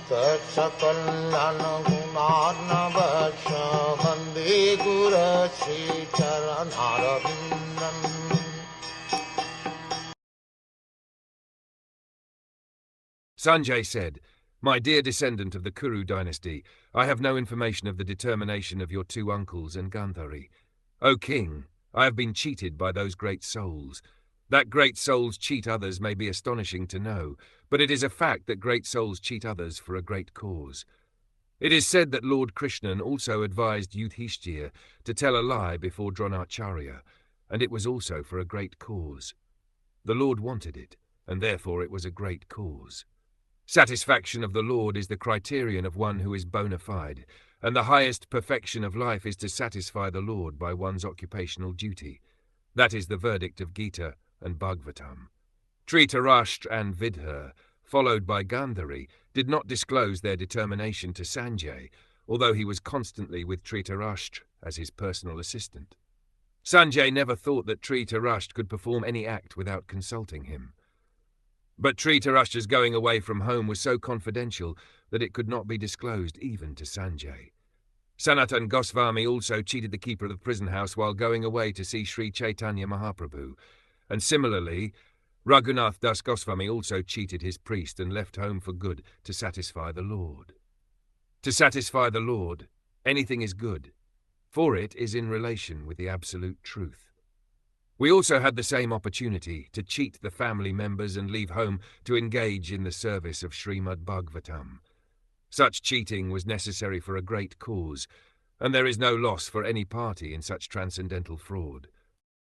Sakal Gunarnavasha Vande Guru Sri Charanaravindan. Sañjay said, "My dear descendant of the Kuru dynasty, I have no information of the determination of your two uncles and Gandhari. O king, I have been cheated by those great souls. That great souls cheat others may be astonishing to know, but it is a fact that great souls cheat others for a great cause. It is said that Lord Krishnan also advised Yudhishthira to tell a lie before Dronacharya, and it was also for a great cause. The Lord wanted it, and therefore it was a great cause. Satisfaction of the Lord is the criterion of one who is bona fide, and the highest perfection of life is to satisfy the Lord by one's occupational duty. That is the verdict of Gita and Bhagavatam. Dhritarashtra and Vidher, followed by Gandhari, did not disclose their determination to Sañjay, although he was constantly with Dhritarashtra as his personal assistant. Sañjay never thought that Dhritarashtra could perform any act without consulting him. But Dhritarashtra's going away from home was so confidential that it could not be disclosed even to Sañjay. Sanatan Goswami also cheated the keeper of the prison house while going away to see Sri Chaitanya Mahaprabhu, and similarly, Raghunath Das Goswami also cheated his priest and left home for good to satisfy the Lord. To satisfy the Lord, anything is good, for it is in relation with the absolute truth. We also had the same opportunity to cheat the family members and leave home to engage in the service of Srimad Bhagwatam. Such cheating was necessary for a great cause, and there is no loss for any party in such transcendental fraud.